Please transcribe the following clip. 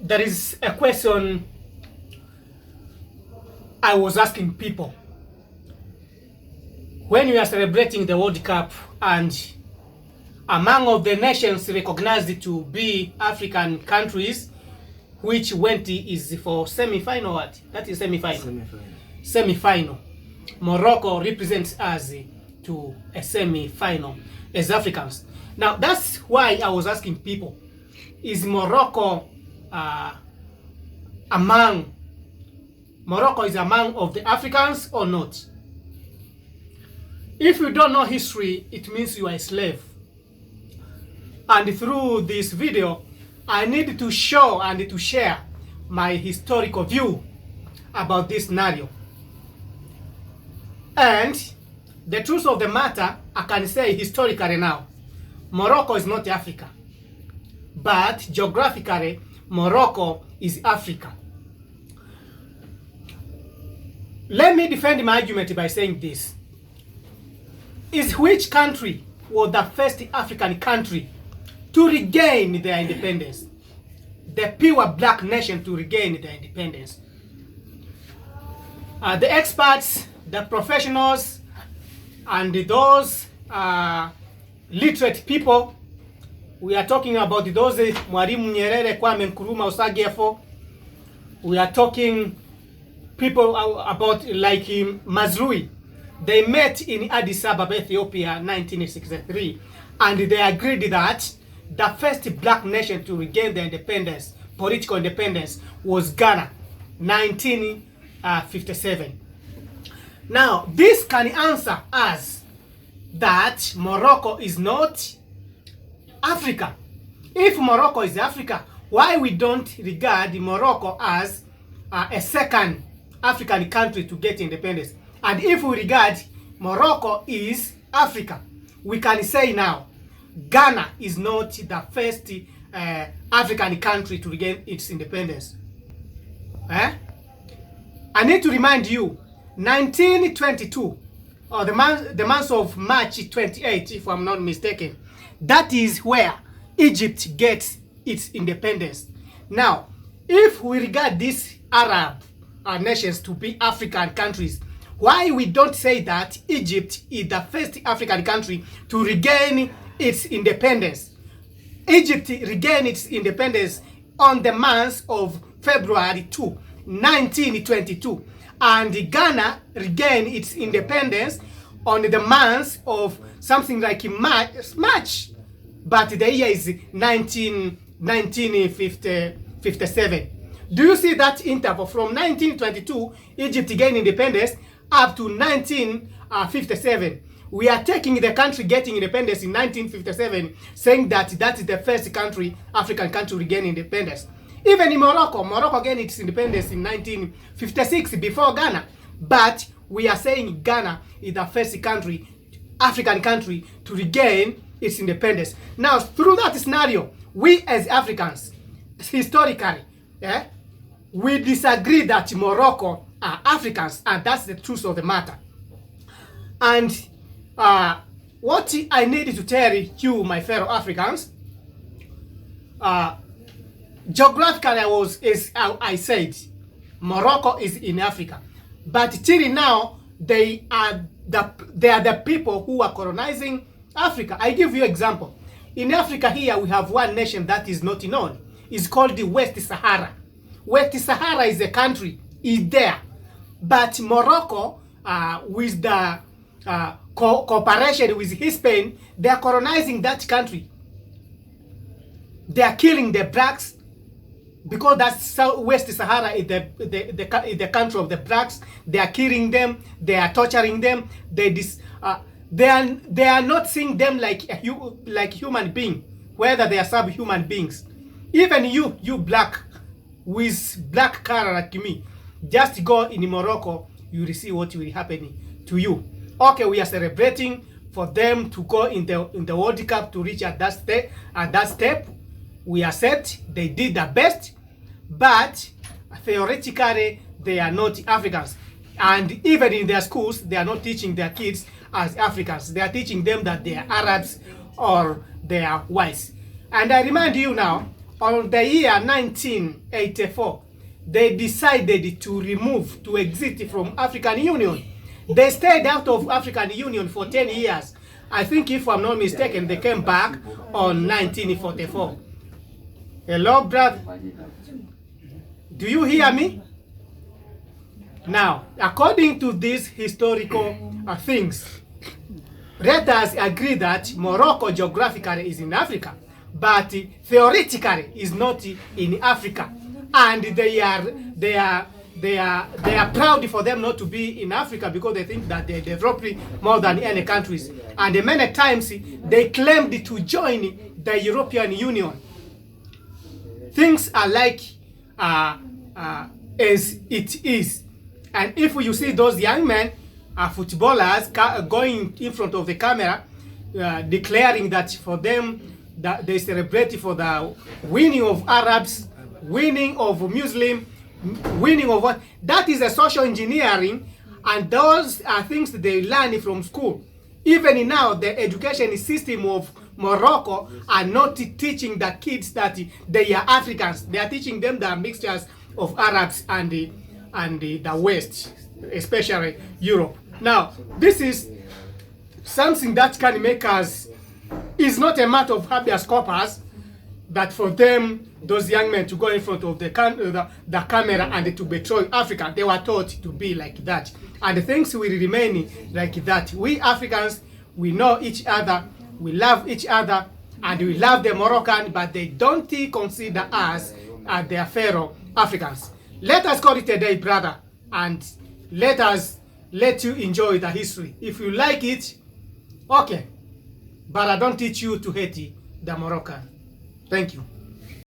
there is a question I was asking people. When we are celebrating the World Cup and among of the nations recognized to be African countries, which went is for semi-final. What? That is semi-final. Semi-final. Semi-final. Morocco represents us to a semi-final as Africans. Now that's why I was asking people: is Morocco among of the Africans or not? If you don't know history, it means you are a slave. And through this video, I need to show and to share my historical view about this scenario. And the truth of the matter, I can say historically now, Morocco is not Africa. But geographically, Morocco is Africa. Let me defend my argument by saying this. Is which country was the first African country to regain their independence? The pure black nation to regain their independence. The experts, the professionals, and those literate people, we are talking about those Mwalimu Nyerere, Kwame Nkrumah, Osagyefo. We are talking people about like Mazrui. They met in Addis Ababa, Ethiopia, 1963, and they agreed that the first black nation to regain their independence, political independence, was Ghana, 1957. Now, this can answer us that Morocco is not Africa. If Morocco is Africa, why we don't regard Morocco as a second African country to get independence? And if we regard Morocco is Africa, we can say now Ghana is not the first African country to regain its independence. I need to remind you, 1922, or the month of March 28, if I'm not mistaken, that is where Egypt gets its independence. Now, if we regard these Arab nations to be African countries, why we don't say that Egypt is the first African country to regain its independence? Egypt regained its independence on the month of February 2, 1922. And Ghana regained its independence on the month of something like March. But the year is 1957. Do you see that interval from 1922, Egypt gained independence, up to 1957? We are taking the country getting independence in 1957, saying that that is the first country, African country, to regain independence. Even in Morocco gained its independence in 1956 before Ghana. But we are saying Ghana is the first country, African country, to regain its independence. Now, through that scenario, we as Africans, historically, we disagree that Morocco are Africans, and that's the truth of the matter. And what I need to tell you, my fellow Africans, geographically, I said, Morocco is in Africa, but till now they are the people who are colonizing Africa. I give you example. In Africa here, we have one nation that is not known. It's called the West Sahara. West Sahara is a country, is there, but Morocco, with the cooperation with Spain, they are colonizing that country. They are killing the blacks, because that's West Sahara is the country of the blacks. They are killing them. They are torturing them. They are not seeing them like human being, whether they are subhuman beings. Even you black with black color like me, just go in Morocco, you will see what will happen to you. Okay, we are celebrating for them to go in the World Cup to reach at that step. We accept they did their best, but theoretically they are not Africans. And even in their schools, they are not teaching their kids as Africans. They are teaching them that they are Arabs or they are whites. And I remind you now, on the year 1984, they decided to exit from African Union. They stayed out of African Union for 10 years. I think, if I'm not mistaken, they came back on 1944. Hello, brother. Do you hear me? Now, according to these historical things, let us agree that Morocco geographically is in Africa, but theoretically is not in Africa, and they are proud for them not to be in Africa because they think that they developed more than any countries, and many times they claimed to join the European Union. Things are like as it is, and if you see those young men, footballers, going in front of the camera, declaring that for them that they celebrate for the winning of Arabs, winning of Muslim, winning of what, that is a social engineering, and those are things that they learn from school. Even now, the education system of Morocco are not teaching the kids that they are Africans. They are teaching them the mixtures of Arabs and the West, especially Europe. Now, this is something that can make us, is not a matter of habeas corpus, that for them, those young men to go in front of the camera and to betray Africa, they were taught to be like that. And things will remain like that. We Africans, we know each other, we love each other, and we love the Moroccan, but they don't consider us as their fellow Africans. Let us call it a day, brother, and let you enjoy the history. If you like it, okay. But I don't teach you to hate the Moroccan. Thank you.